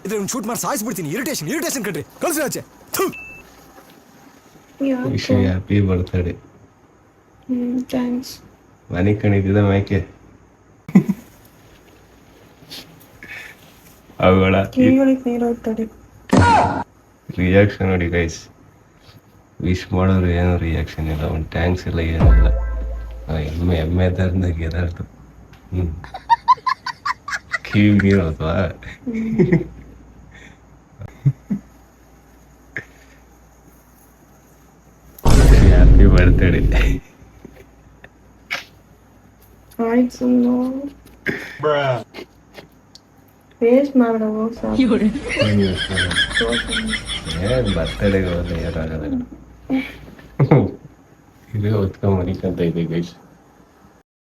ಇದ್ರೆ ಒಂದು ಶೂಟ್ ಮಾಡಿ ಸಾಯಿಸ್ಬಿಡ್ತೀನಿ. ಇರಿಟೇಷನ್ ಕಣ್ರಿ. ಕಳ್ಸಿ ಆಚೆ. Wish happy birthday. ಥ್ಯಾಂಕ್ಸ್. ಮನೆ ಕಣಿದಿದ ಮೇಕೆ ಅವುಗಳ ರಿಯಾಕ್ಷನ್ ನೋಡಿ ಗೈಸ್. ವಿಶ್ ಮಾಡೋರು ಏನೋ ರಿಯಾಕ್ಷನ್ ಇಲ್ಲ, ಒಂದು ಥ್ಯಾಂಕ್ಸ್ ಇಲ್ಲ, ಏನಿಲ್ಲ. ಎಮ್ಮೆ ಎದಾರ್ದಾಗ ಎದಾರ್ದು ಕಿವಿ ನೀರು ಅಥವಾ ಹ್ಯಾಪಿ ಬರ್ತ್ಡೇ. ವೇಸ್ಟ್ ಮಾಡೋ ಬರ್ತಡೆಗೆ ಹೋದ್ರೆ ಯಾರಾಗಲ್ಲ. ಇದು ಹೊತ್ಕೊಂಡ್ ಮನಿಕಂತ ಇದೆ ಗೈಸ್.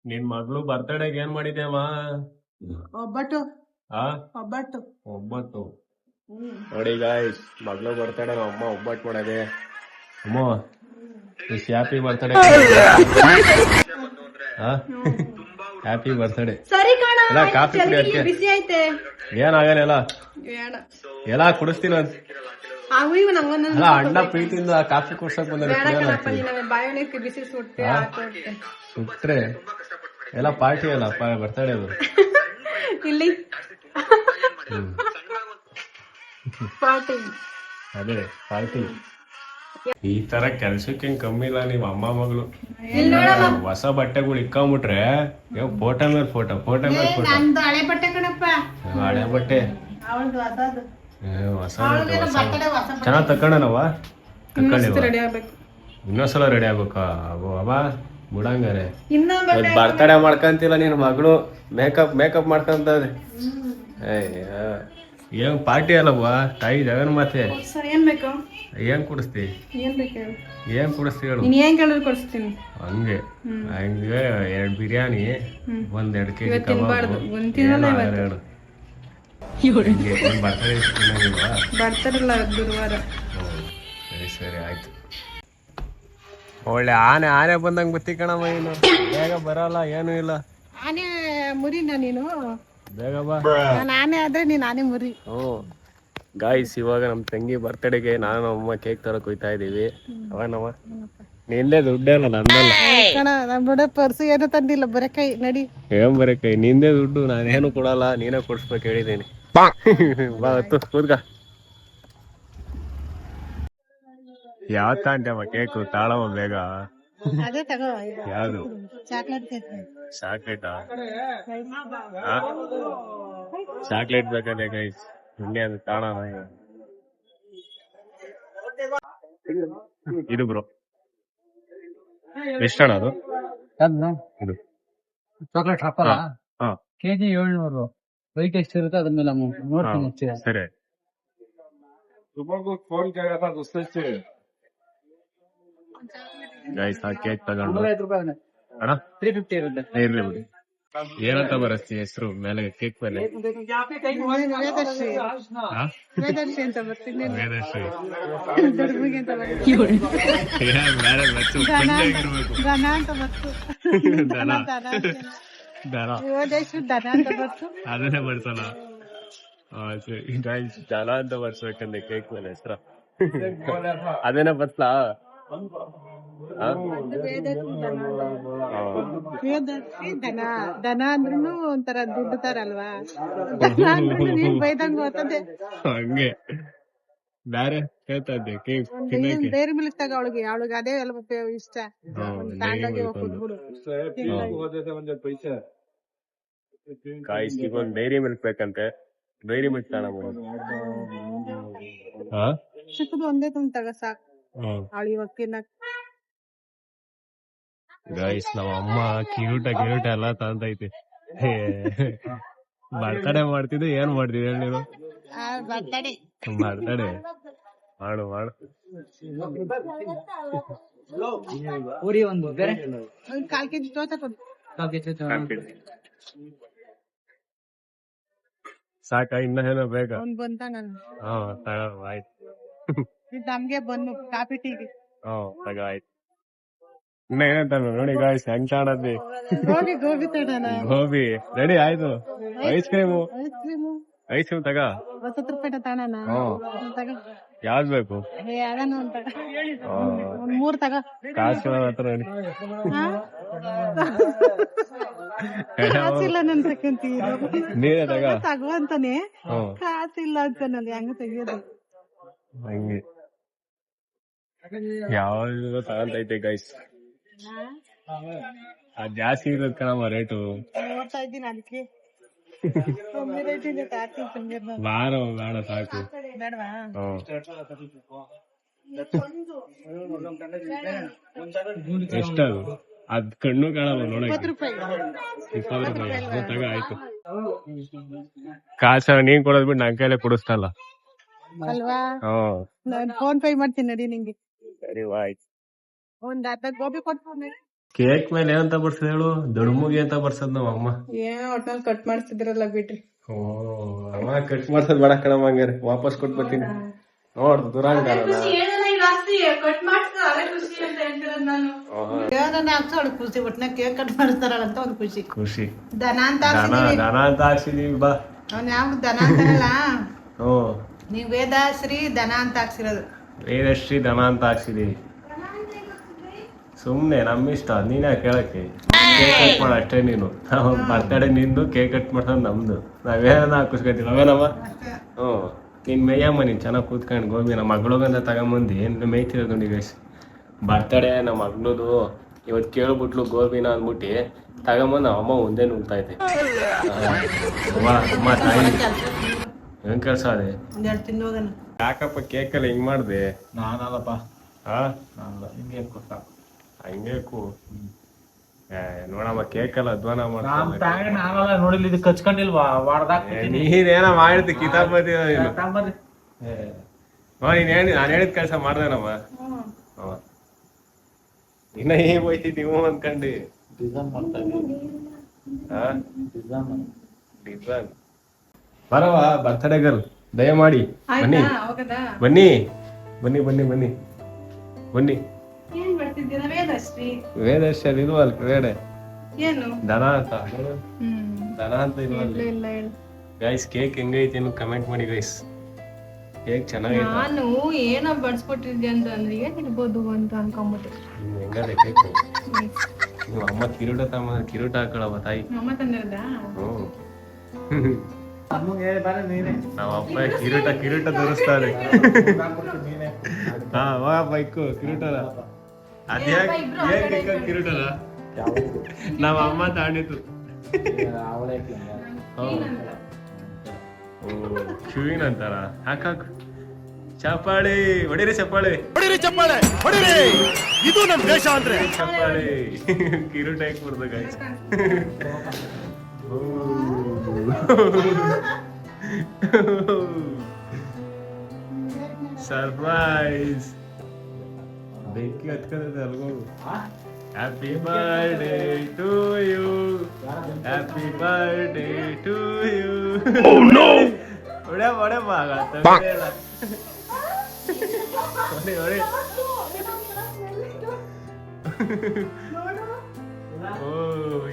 ನಿನ್ ಮಗಳು ಬರ್ತಡೆಗೆ ಏನ್ ಮಾಡಿದ್ಯಮ್ಮ? ಒಬ್ಬಟ್ಟು. ಒಬ್ಬಟ್ಟು ನೋಡಿ ಗಾಯ್ಸ್, ಮಗಳು ಬರ್ತಡೆ ಅಮ್ಮ ಒಬ್ಬಟ್ಟು ಮಾಡದೆ. ಅಮ್ಮ ಹ್ಯಾಪಿ ಬರ್ತಡೆ. Happy birthday. ಎಲ್ಲ ಕಾಫಿ ಕುಡಿ. ಅದಕ್ಕೆ ಏನಾಗಲ್ಲ, ಎಲ್ಲ ಕುಡಿಸ್ತೀನಿ ಅಂತ. ಅಲ್ಲ ಅಣ್ಣ ಪ್ರೀತಿಯಿಂದ ಕಾಫಿ ಕುಡ್ಸಕ್ ಬಂದ್ರೆ ಸುಟ್ರೆ ಎಲ್ಲ ಪಾರ್ಟಿ ಅಲ್ಲ ಬರ್ತಡೆ ಅದು. ಇಲ್ಲಿ ಅದೇ ಪಾರ್ಟಿ. ಈ ತರ ಕೆಲ್ಸಕ್ಕೆ ಕಮ್ಮಿ ಇಲ್ಲ ನಿಮ್ ಅಮ್ಮ ಮಗಳು. ಹೊಸ ಬಟ್ಟೆಗಳು ಇಕ್ಕೊಂಬಿಟ್ರೆ ಫೋಟೋ ಮೇಲೆ ಫೋಟೋ. ಹಳೆ ಬಟ್ಟೆ ಕಣಪ್ಪ. ಹಳೆ ಬಟ್ಟೆ ಹೊಸ ಚೆನ್ನಾಗ್ ತಕೊಂಡನವ. ಇನ್ನೊಂದ್ಸಲ ರೆಡಿ ಆಗ್ಬೇಕಾ? ಅವ ಬಿಡಂಗಾರೆ ಬರ್ತಡೇ ಮಾಡ್ಕಂತಿಲ್ಲ ನಿನ್ ಮಗಳು. ಮೇಕಪ್ ಮಾಡ್ಕಂತದೆ. ಏನ್ ಪಾರ್ಟಿ ಅಲ್ಲವ್ವ ತಾಯಿ ಜಗನ್ ಮಾತೆ. ಏನ್ ಕುಡಿಸ್ತಿ? ಏನ್ ಕುಡಿಸ್ತಿ ಹೇಳು? ಹಂಗೆ 2 ಬಿರಿಯಾನಿ, 1-2 ಕೆಜಿ ಕಬಾಬ್. ಸರಿ ಆಯ್ತು. ಒಳ್ಳೆ ಆನೆ ಬಂದಂಗ್ ಬತ್ತಿ ಕಣಮ್ಮ. ಏನು ಬೇಗ ಬರಲ್ಲ, ಏನು ಇಲ್ಲ. ಆನೆ ಮುರಿನ ನೀನು? ಬೇಗ ಬಾ. ಆನೆ ಆದ್ರೆ ನೀನ್ ಆನೆ ಮುರಿ. ಗಾಯ್ಸ್, ಇವಾಗ ನಮ್ ತಂಗಿ ಬರ್ತಡೆಗೆ ನಾನು ಅಮ್ಮ ಕೇಕ್ ತರಕ್ ಹೋಯ್ತಾ ಇದೀವಿ. ಅವನವ ನಿಂದೆ ದುಡ್ಡೇ ಅಲ್ಲ, ನಂದಲ್ಲ. ಪರ್ಸು ಏನು ತಂದಿಲ್ಲ, ಬರಕೈ ನಡಿ. ಏನ್ ಬರಕೈ? ನಿಂದೆ ದುಡ್ಡು, ನಾನೇನು ಕೊಡಲ್ಲ, ನೀನೇ ಕೊಡ್ಸ್ಬೇಕು ಹೇಳಿದೀನಿ. ಬಾ ಕೂದ್ಗ. ಯಾವ ತಾಂಟಮ್ಮ ಕೇಕು? ತಾಳವ ಬೇಗ. ಯಾವ್ದು? ಚಾಕ್ಲೇಟಾ? ಚಾಕ್ಲೇಟ್ ಬೇಕಂದ್ರೆ ಗೈಸ್. ನಿನ್ನೆ ಅದು ತಾಣ. ಇದು ಬ್ರೋ ಎಷ್ಟಣ ಅದು? ಇದು ಚಾಕ್ಲೇಟ್ ಹಾಕಲ್ಲ. ಕೆಜಿ 700. ವೈಟ್ ಎಷ್ಟಿರುತ್ತೆ ಅದ್ರ ಮೇಲೆ ಅಮೌಂಟ್ ನೋಡ್ತೀನಿ ಅಷ್ಟೇ. ಸರಿ ಗೈಸ್, ಆ ಕೇಕ್ ತಗೊಂಡು ಅಣ್ಣ 350 ಇರುತ್ತೆ. ಇರ್ಲಿ ಬಿಡಿ. ಏನಂತ ಬರಸ್ತಿ ಹೆಸರು ಮೇಲೆ ಕೇಕ್ ಮೇಲೆ? ವೇದರ್ಶಿ ಅಂತ ಬರ್ತೀನಿ. ವೇದಶ್ರೀ. ದನ ಅಂತ ಬರ್ತು. ದನ ಅಂತ ಬರ್ತು. ಅದನ್ನೇ ಬರ್ಸಲ್ಲ. ದನ ಅಂತ ಬರ್ಸ್ಬೇಕಂದ್ರೆ ಕೇಕ್ ಮೇಲೆ ಹೆಸರ ಅದೇನ ಬರ್ಸ್ಲಾ? ದನ ಅಂದ್ರೂ ಒಂಥರ ದುಡ್ಡು ತರಲ್ವಾ? ದನ ಅಂದ್ರೂ ನೀನ್ ಬೈದಂಗ ಓದ್ತದೆ. ಹಂಗೆ ಬೇರೆ ಹೇಳ್ತಾ ಇದ್ದೆ. ಕೇಕ್ ಡೈರಿ ಮಿಲ್ಕ್ ತಗ ಅವಳಿಗೆ ಅದೇ ಎಲ್ಲ ಇಷ್ಟ. ಕಾಯಿಸ್ ಒಂದು ಡೈರಿ ಮಿಲ್ಕ್ ಬೇಕಂತೆ. ಡೈರಿ ಮಿಲ್ಕ್ ತಗೊಂಡ್ಬೋದು. ಚಿಕ್ಕದು ಒಂದೇ ತುಂಬ ತಗ ಸಾಕು ಅವಳು ಇವಾಗ ತಿನ್ನಕ್. ಗೈಸ್, ನಮ್ಮ ಅಮ್ಮ ಕ್ಯೂಟ ಎಲ್ಲ ತಂದೈತಿ. ಬರ್ತಡೇ ಮಾಡ್ತಿದ್ದೆ, ಏನ್ ಮಾಡ್ತಿದ್ದೆ ಹೇಳಿ ನೀನು? ಬರ್ತಡೇ ಮಾಡು. ಪೂರಿ ಒಂದು ಬೇರೆ 1/4 ಕೆಜಿ ಸಾಕ? ಇನ್ನ ಏನೋ ಬೇಗ? ಬಂತ ಆಯ್ತು. ನಮ್ಗೆ ಬನ್ನು ಕಾಫಿ ಟೀಗೆ. ತಗ ಆಯ್ತು. ಇನ್ನ ಏನಂತ ನೋಡಿ ಗಾಯ್ಸ್, ಹೆಂಗ್ ಕಾಣದ್ವಿ. ಗೋಬಿ ಗೋಬಿ ರೆಡಿ ಆಯ್ತು. ಐಸ್ ಕ್ರೀಮು ಐಸ್ ಕ್ರೀಮ್ ತಗ. 20 ರೂಪಾಯಿ ತಾಣನ ತಗ. ಯಾವ್ದು ಬೇಕು? ಯಾವ್ದಾನ ಒಂದ್ ತಗ. ಒಂದ್ 3 ತಗ. ಕಾಸು ಹತ್ರ ಕಾಸಿಲ್ಲ ನನ್ ತಕ್ಕಂತೀರ. ನೀನೇ ತಗ. ತಗೋ ಅಂತಾನೆ ಕಾಸಿಲ್ಲ ಅಂತಾನಲ್ಲಿ ಹೆಂಗ ತೆಗಿಯೋದು? ಹಂಗೆ ಯಾವ್ದು ತಗೊಂತೈತೆ ಗೈಸ್. ಅದ್ ಜಾಸ್ತಿ ಇರೋದ್ ಕಣಮ್ಮ ರೇಟು. ನೋಡ್ತಾ ಇದ್ದೀನಿ ಅದಕ್ಕೆ ಬಾರ ಬೇಡ ಸಾಕು. ಬೇಡವಾ? ಎಷ್ಟದು? ಅದ್ ಕಣ್ಣು ಕಾಣಲ್ಲ ನೋಡಕ್ಕೆ. 20 ರೂಪಾಯಿ. 20 ರೂಪಾಯಿ ತಗ ಆಯ್ತು. ಕಾಸ ನೀನ್ ಕೊಡೋದ್ ಬಿಟ್ಟು ನನ್ ಕೈಲೇ ಕೊಡಿಸ್ತಲ್ಲ ಅಲ್ವಾ? ನಾನ್ ಫೋನ್ ಪೇ ಮಾಡ್ತೀನಿ ನಡಿ ನಿಂಗೆ. ಸರಿ ಆಯ್ತು. ಒಂದ್ ಅರ್ಧ ಗೋಬಿ ಕೊಡ್ತೀನಿ. ಕೇಕ್ ಮೇಲೆ ಏನಂತ ಬರ್ಸದ್ ಹೇಳು? ದೊಡ್ಡಮುಗಿ ಅಂತ ಬರ್ಸದ್ ನಮ್ಮ ಅಮ್ಮ. ಏನೋ ಒಟ್ನಲ್ಲಿ ಕಟ್ ಮಾಡಿಸ್ತಿದ್ರಲ್ಲ ಬಿಟ್ರಿ. ಅಮ್ಮ ಕಟ್ ಮಾಡ್ಸದ್ ಬೇಡ ಕಣಮ್ಮ, ಹಂಗಾರೆ ವಾಪಸ್ ಕೊಟ್ ಬರ್ತೀನಿ. ನೋಡ್ ದುರಾಂಗಾರ ಖುಷಿ ಒಟ್ನಾಗ ಕೇಕ್ ಕಟ್ ಮಾಡಿಸ್ತಾರಲ್ಲ ಅಂತ ಒಂದ್ ಖುಷಿ. ಖುಷಿ. ದನ ಅಂತ ದನ ಅಂತ ಹಾಕ್ಸಿದೀವಿ ಬಾ. ಅವ್ನ ಯಾವ ದನ ಅಂತಾರಲ್ಲ, ನೀವ್ ವೇದಶ್ರೀ ದನ ಅಂತ ಹಾಕ್ಸಿರೋದು. ವೇದಶ್ರೀ ದನ ಅಂತ ಹಾಕ್ಸಿದೀವಿ. ಸುಮ್ನೆ ನಮ್ಮ ಇಷ್ಟ, ನೀನೇ ಕೇಳಕ್ಕೆ. ಕೇಕ್ ಕಟ್ ಮಾಡ ಅಷ್ಟೇ ನೀನು. ಬರ್ತಡೇ ನಿಂದು, ಕೇಕ್ ಕಟ್ ಮಾಡ್ಸೋದು ನಮ್ದು. ನಾವೇನ ಹಾಕಿಸ್ಕೊತೀವಿ ಅವೇನಮ್ಮ. ನೀನ್ ಮೇಯಮ್ಮ, ನೀನ್ ಚೆನ್ನಾಗಿ ಕೂತ್ಕೊಂಡು ಗೋಬಿ ನಮ್ಮ ಮಗಳಗಂತ ತಗೊಂಬಂದು ಏನು ಮೇಯ್ತಿರೋದು ನೋಡಿ ಗೈಸ್. ಬರ್ತಡೇ ನಮ್ಮ ಮಗಳದು ಇವತ್ತು ಕೇಳ್ಬಿಟ್ಲು ಗೋಬಿನ ಅಂದ್ಬಿಟ್ಟು ತಗೊಂಬಂದು ನಮ್ಮ ಅಮ್ಮ ಒಂದೇ ನುಗ್ತೈತೆ. ಅಮ್ಮ ತಾಯಿ ಹೆಂಗ್ ಕೆಲಸ ಅದೇ. ಯಾಕಪ್ಪ ಕೇಕಲ್ಲಿ ಹಿಂಗ್ ಮಾಡ್ದೆ? ನಾನಲ್ಲಪ್ಪ. ಹಿಂಗೆ ನೋಡಮ್ಮ, ಕೇಕಲ್ಲ ಅಧ್ವಾನ ನಾನಲ್ಲ ನೋಡಿಲ್ಲ, ಇದು ಕಚ್ಕೊಂಡಿಲ್ವಾ? ನೀನೇನ ಮಾಡಿದ್ ಕಿತಾಪತಿ. ನಾನು ಹೇಳಿದ ಕೆಲಸ ಮಾಡ್ದೇನಮ್ಮ. ಇನ್ನ ಏನ್ ಹೋಯ್ತಿದ್ ನೀವು ಅನ್ಕಂಡು. ಡಿಸೈನ್ ಬರವ ಬರ್ತಡೇ ಗರ್ಲ್, ದಯಮಾಡಿ ಬನ್ನಿ ಬನ್ನಿ ಬನ್ನಿ ಬನ್ನಿ ಬನ್ನಿ ಬನ್ನಿ. ವೇದಶ್ರೀ ಅದು ಇಲ್ವಲ್ ಬೇಡ, ದನ ಅಂತ ದನ ಅಂತ ಇಲ್ವಲ್ಲ ಗೈಸ್. ಕೇಕ್ ಹೆಂಗೈತಿ ಏನು ಕಮೆಂಟ್ ಮಾಡಿ ಗೈಸ್. ಕೇಕ್ ಚೆನ್ನಾಗೈತೆ. ನಾನು ಏನೋ ಬಡ್ಸ್ಕೊಟ್ಟಿದ್ದೆ ಅಂತಂದ್ರೆ ಏನಿರ್ಬೋದು ಅಂತ ಅನ್ಕೊಂಬಿಟ್ಟೆ. ಹೆಂಗದೆ ಕೇಕ್? ನಿಮ್ಮ ಅಮ್ಮ ಕಿರೀಟ ಕಿರೀಟ ಹಾಕೊಳವ ತಾಯಿ. ಅಮ್ಮ ತಂದಿರದ? ನಮ್ಮ ಅಪ್ಪ ಕಿರೀಟ ತೋರಿಸ್ತಾರೆ. ಹಾ ಬೈಕು ಕಿರೀಟದ ಅದ್ಯಾಕೆ ಕಿರೀಟದ ನಮ್ಮ ಅಮ್ಮ ತಾಂಡಿತ್ತು. ಕ್ಯೂನ್ ಅಂತಾರ. ಹಾಕಾಕ್ ಚಪ್ಪಾಳಿ ಹೊಡಿರಿ, ಚಪ್ಪಾಳಿ ಹೊಡಿರಿ, ಚಪ್ಪಾಳೆ ಹೊಡಿರಿ. ಇದು ನಮ್ ದೇಶ ಅಂದ್ರೆ ಚಪ್ಪಾಳಿ. ಕಿರೀಟ ಹಾಕಿ ಬರ್ದ ಗಾಯ್ಸ್. ಸರ್ಪ್ರೈಸ್. ಬೆಂಕಿ ಹತ್ಕೊಂಡೈತೆ ಅಲ್ಗೋಗು. Happy birthday to you, happy birthday to you. ಹೊಡೆ ಹೊಡೆ ಮಗ ತಂದೆಲ್ಲ ಹೊಡೆ ಹೊಡೆ. ಓ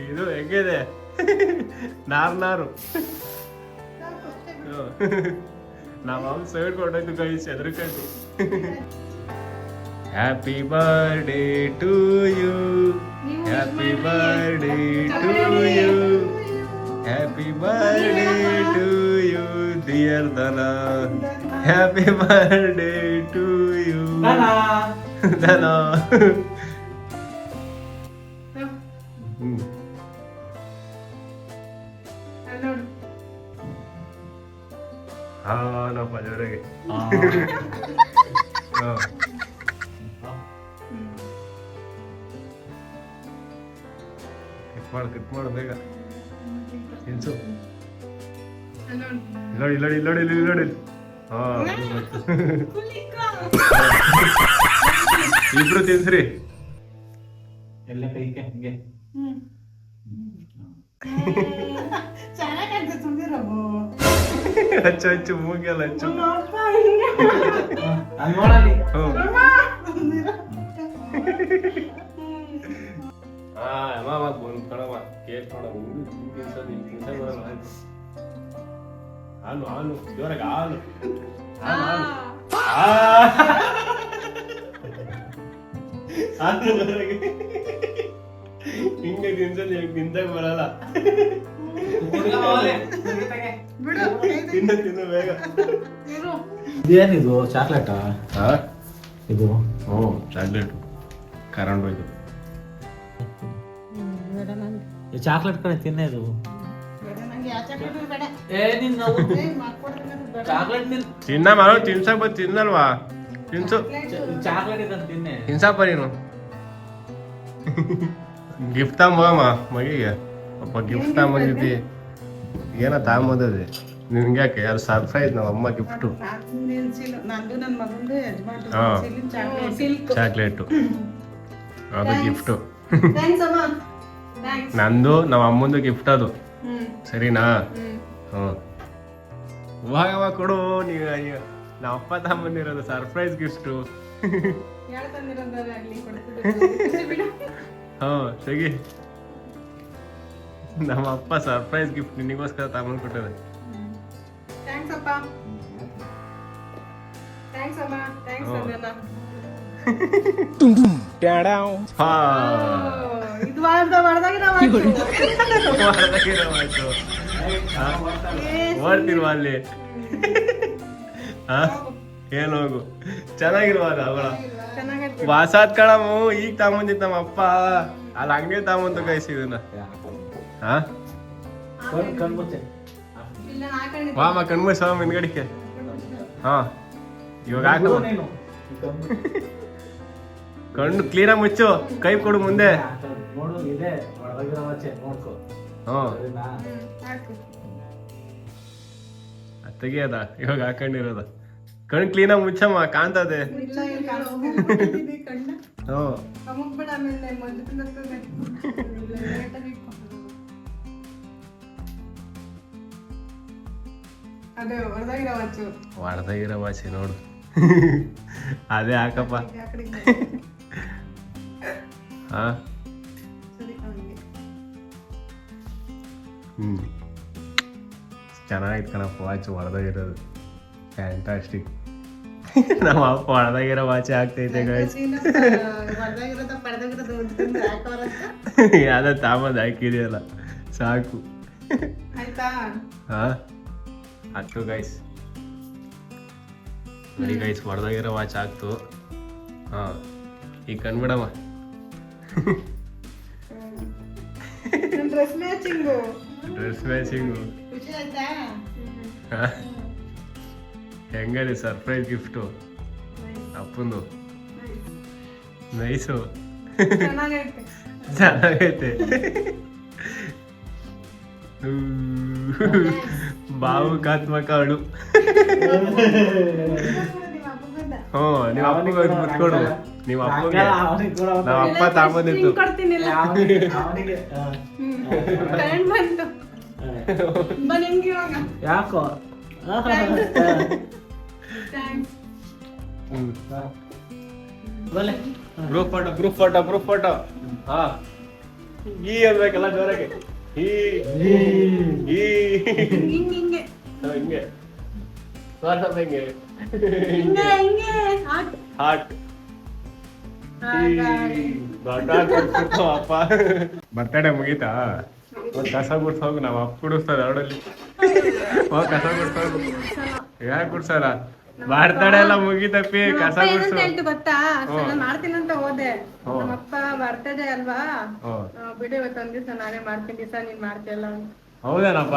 ಇದು ಹೆಂಗಿದೆ? ನಾರು ನಮ್ಮ ಅಮ್ಮ ಸೈಡ್ ಕೊಟ್ಟೈತು ಗೈಸ್, ಎದ್ರಕಂಡು. Happy birthday to you, happy birthday to you, happy birthday to you dear ದನ, ಹ್ಯಾಪಿ ಬರ್ಡೇ ಟು ಯು ದನ. ಹಾ ನಮ್ಮ ಜೋರಾಗೆ ಕಟ್ ಮಾಡು ಬೇಗ. ತಿನ್ಸು. ಇಲ್ಲೋಡಿ ಇಲ್ಲೋಡಿ ಇಲ್ಲೋಡಿ ಇಲ್ಲೋಡಿ. ಹಾ ಇಬ್ರು ತಿನ್ಸ್ರಿ. ಎಲ್ಲ ಕೈಗೆ ಹಂಗೆ ಹಚ್ಚು ಹಚ್ಚು ಮೂಗಿಯಲ್ಲ ಹಚ್ಚು. ಕೇಕ್ ಹಾಲು ಜೋರಾಗಿ ಹಾಲು ಹಿಂಗೆ ತಿನ್ಸಲ್ಲಿ ತಿಂದಾಗ ಬರಲ್ಲ. ತಿನ್ನು ಬೇಗ. ಇದೇನಿದು ಚಾಕ್ಲೇಟಾ ಇದು? ಹ್ಞೂ ಚಾಕ್ಲೇಟು ಕರೆಂಟ್ ಹೋಯ್ತು. ಚಾಕ್ಲೇಟ್ ಕಡೆ ತಿನ್ನೇದು. ತಿನ್ನ ಮಾರೋ ತಿನ್ಸಕ್ ಬಂದು ತಿನ್ನಲ್ವಾ? ತಿನ್ಸು ಚಾಕ್ಲೇಟ್ ತಿನ್ನೆ. ತಿನ್ಸಪ್ಪ ನೀನು. ಗಿಫ್ಟ್ ತಗೊಂಬಮ್ಮ ಮಗಿಗೆ. ಅಪ್ಪ ಗಿಫ್ಟ್ ತಗೊಂಬಂದಿದ್ದಿ. ಏನೋ ತಗೊಂಬಂದದೆ ನಿನ್ಗೆ ಯಾಕೆ? ಯಾರು ಸರ್ಪ್ರೈಸ್ ನಮ್ಮ ಅಮ್ಮ ಗಿಫ್ಟು. ಚಾಕ್ಲೇಟು ಅದು ಗಿಫ್ಟು. ನಂದು ನಮ್ಮ ಅಮ್ಮಂದು ಗಿಫ್ಟ್ ಅದು. ಸರಿನಾ? ಹ್ಞೂ ಇವಾಗ ಕೊಡು. ನೀವು ನಮ್ಮ ಅಪ್ಪ ತಗೊಂಬಂದಿರೋದು ಸರ್ಪ್ರೈಸ್ ಗಿಫ್ಟು. ಹ್ಞೂ ಸರಿ. ನಮ್ಮ ಅಪ್ಪ ಸರ್ಪ್ರೈಸ್ ಗಿಫ್ಟ್ ನಿನಗೋಸ್ಕರ ತಗೊಂಡು ಕೊಟ್ಟದೆ. ಓಡ್ತಿಲ್ವಾ ಅಲ್ಲಿ? ಏನು ಹೋಗು ಚೆನ್ನಾಗಿರುವಾಗ ಅವಳ ವಾಸಾದ್ ಕಳಮು. ಈಗ ತಗೊಂಬಂದಿತ್ತು ನಮ್ಮ ಅಪ್ಪ ಅಲ್ಲಿ ಹಂಗೆ ತಗೊಂಬಂದು ಕೈಸಿದನ. ಹಾ ವಾಮ ಕಣ್ಮುಚ್ಚ ಹಿಂದ್ಗಡಿಕೆ. ಹಾ ಇವಾಗ ಹಾಕ ಕಣ್ಣು ಕ್ಲೀನಾಗಿ ಮುಚ್ಚು. ಕೈ ಕೊಡು ಮುಂದೆ. ತೆಗಿಯದ ಇವಾಗ ಹಾಕೊಂಡಿರೋದ. ಕಣ್ಣು ಕ್ಲೀನಾಗಿ ಮುಚ್ಚಮ್ಮ ಕಾಣ್ತದೆ. ಹೊಡೆದಾಗಿರೋ ವಾಚಿ ನೋಡು. ಅದೇ ಹಾಕಪ್ಪ. ಹಾ ಚೆನ್ನಾಗಿತ್ತು ಕಣಪ್ಪ ವಾಚ್ ಹೊಡೆದಾಗಿರೋದು. ಫ್ಯಾಂಟಾಸ್ಟಿಕ್. ನಮ್ಮ ಅಪ್ಪ ಹೊಡೆದಾಗಿರೋ ವಾಚ್ ಆಗ್ತೈತೆ ಗೈಸ್. ಯಾವ್ದು ತಾಮದ್ ಹಾಕಿದೆಯಲ್ಲ ಸಾಕು. ಹಾ ಆಗ್ತು ಗೈಸ್. ನೋಡಿ ಗೈಸ್ ಹೊಡೆದಾಗಿರೋ ವಾಚ್ ಆಗ್ತು. ಹಾ ಈಗ ಕಣ್ಬಿಡಮ್ಮ. ಡ್ರೆಸ್ ಮ್ಯಾಚಿಂಗು ಹೆಂಗದೆ ಸರ್ಪ್ರೈಸ್ ಗಿಫ್ಟು ಅಪ್ಪಂದು. ನೈಸು ಚೆನ್ನಾಗೈತೆ. ಭಾವುಕಾತ್ಮಕ ಅವಳು. ಹ್ಞೂ ನೀವು ಅಪ್ಪಗೆ ಮುತ್ಕೊಡು. ನೀವು ಅಪ್ಪಗೆ ನಾವು ಅಪ್ಪ ತಗೊಂಬಂದಿತ್ತು. ಯಾಕೋ ಗ್ರೂಪ್ ಫೋಟೋ. ಹಾ ಈ ಅನ್ಬೇಕಲ್ಲ ಜೋರಾಗೆ. ಹಿಂಗೆ ಹಾರ್ಟ್ ಅಪ್ಪ ಬರ್ತಡೇ ಮುಗೀತಾ? ಒಂದ್ ಕಸ ಗುಡ್ಸೋಗು. ನಮ್ಮ ಅಪ್ಪ ಕುಡಿಸ್ತಾರೆ ಎರಡಲ್ಲಿ. ಕಸ ಗುಡ್ಸೋಗು. ಯಾಕೆ ಗುಡ್ಸಲ್ಲ? ಬರ್ತಡೇ ಎಲ್ಲ ಮುಗೀತಪ್ಪಿ. ಕಸ ಗುಡ್ಸು. ಗೊತ್ತಾ ಮಾಡ್ತೀನಿ ಅಂತ ಹೋದೆ. ನಮ್ಮಪ್ಪ ಬರ್ತಡೇ ಅಲ್ವಾ ಬಿಡು ಇವತ್ತೊಂದ್ ದಿವಸ ನಾನೇ ಮಾಡ್ತೀನಿ. ದಿವಸ ನೀನ್ ಮಾಡ್ತಿಯಲ್ಲ. ಹೌದೇನಪ್ಪ?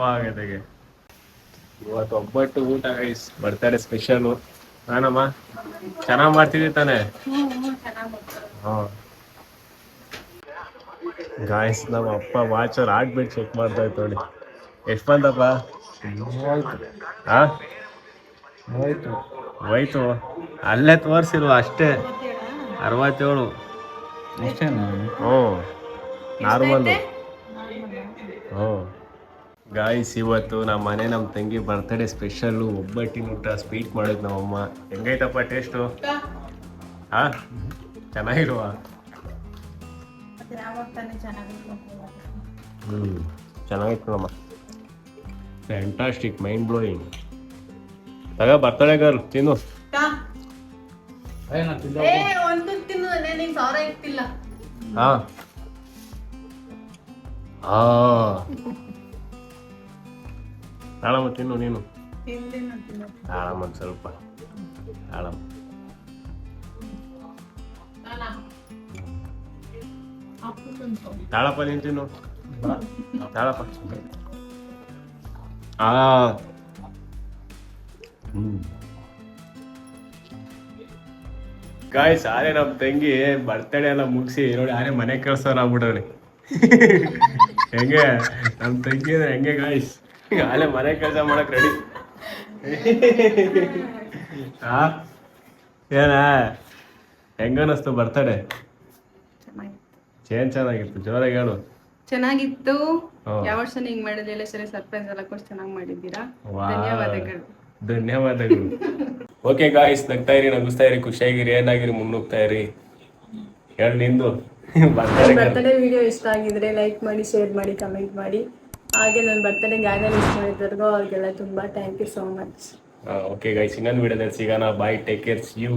ಹಾಗೆ ಇವತ್ತು ಒಬ್ಬಟ್ಟು ಊಟ ಗೈಸ್. Birthday special. ನಾನಮ್ಮ ಚೆನ್ನಾಗ್ ಮಾಡ್ತಿದ್ದಿ ತಾನೆ? ಗಾಯ್ಸ್ ನಮ್ಮ ಅಪ್ಪ ವಾಚರ್ ಹಾಕ್ಬಿಟ್ಟು ಚೆಕ್ ಮಾಡ್ತಾ ಇತ್ತು ನೋಡಿ. ಎಷ್ಟು ಬಂದಪ್ಪ? ಹೋಯ್ತು ಅಲ್ಲೇ ತೋರಿಸಿಲ್ವ ಅಷ್ಟೇ. 67. ಹ್ಞೂ ನಾರ್ಮಲ್. ಹ್ಞೂ ಗಾಯ್ಸ್ ಇವತ್ತು ನಮ್ಮ ಮನೆ ನಮ್ಮ ತಂಗಿ ಬರ್ತಡೇ ಸ್ಪೆಷಲ್ಲು ಒಬ್ಬಟ್ಟಿನ ಊಟ ಸ್ವೀಟ್ ಮಾಡಿದ್ ನಮ್ಮಮ್ಮ. ಹೆಂಗೈತಪ್ಪ ಟೇಸ್ಟು? ಹಾ ಚೆನ್ನಾಗಿಲ್ವಾ? ಯಾವಾಗ ತಾನೇ ಚೆನ್ನಾಗಿತ್ತು. ಚೆನ್ನಾಗಿತ್ತು ನಮ್ಮ ಫ್ಯಾಂಟಾಸ್ಟಿಕ್ ಮೈಂಡ್ ಬ್ಲೋಯಿಂಗ್. ತಗ ಬರ್ತಡೆ ಗರ್ಲ್ ತಿನ್ನು. ಒಂದು ತಿನ್ನು, ನಿಂಗೆ 1000 ಇಕ್ತಿಲ್ಲ. ಹಾ ಹಾ ತಾಳಮ್ಮ ತಿನ್ನು ನೀನು. ತಾಳಮ್ಮ ಒಂದು ಸ್ವಲ್ಪ ತಾಳಮ್ಮ. ತಾಳಪ್ಪ ನೀನು ತಿನ್ನು. ತಾಳಪ್ಪ. ಆ ಗಾಯ್ಸ್ ಆರೆ ನಮ್ಮ ತಂಗಿ ಬರ್ತಡೇ ಎಲ್ಲ ಮುಗಿಸಿ ನೋಡಿ ಆರೆ ಮನೆ ಕಳ್ಸೋರು ಆಗ್ಬಿಟ್ರಿ. ಹೆಂಗೆ ನಮ್ಮ ತಂಗಿ ಅಂದ್ರೆ ಹೆಂಗೆ ಗಾಯ್ಸ್, ಆಲೆ ಮನೆ ಕೆಲಸ ಮಾಡಕ್ ರೆಡಿ. ಹಾ ಏನ ಹೆಂಗನಿಸ್ತು ಬರ್ತಡೇ? ಚೆನ್ನಾಗಿತ್ತು. ಜೋರಾಗಿ ಹೇಳು. ಚೆನ್ನಾಗಿತ್ತು. ಯಾವ ವರ್ಷ ಹಿಂಗ್ ಮಾಡಿರ್ಲಿಲ್ಲ, ಸರಿ ಸರ್ಪ್ರೈಸ್ ಎಲ್ಲ ಕೊಟ್ಟು ಚೆನ್ನಾಗಿ ಮಾಡಿದ್ದೀರಾ. ಧನ್ಯವಾದಗಳು. ಧನ್ಯವಾದಗಳು. ಓಕೆ ಗಾಯ್ಸ್, ನಗ್ತಾ ಇರಿ, ನಗಿಸ್ತಾ ಇರಿ, ಖುಷಿಯಾಗಿರಿ, ಏನಾಗಿರಿ, ಮುನ್ನುಗ್ತಾ ಇರಿ. ಹೇಳಿ ನಿಂದು ಬರ್ತಡೇ ವಿಡಿಯೋ ಇಷ್ಟ ಆಗಿದ್ರೆ ಲೈಕ್ ಮಾಡಿ, ಶೇರ್ ಮಾಡಿ, ಕಮೆಂಟ್ ಮಾಡಿ. ಹಾಗೆ ನನ್ನ ಬರ್ತಡೇ ಗಾರ್ಡನ್ ಇಷ್ಟ ಮಾಡಿದ್ದವ್ರಿಗೂ ಅವ್ರಿಗೆಲ್ಲ ತುಂಬಾ thank you so much. Okay guys, ಇನ್ನೊಂದು ವಿಡಿಯೋದಲ್ಲಿ ಸಿಗೋಣ. Bye, take care, you.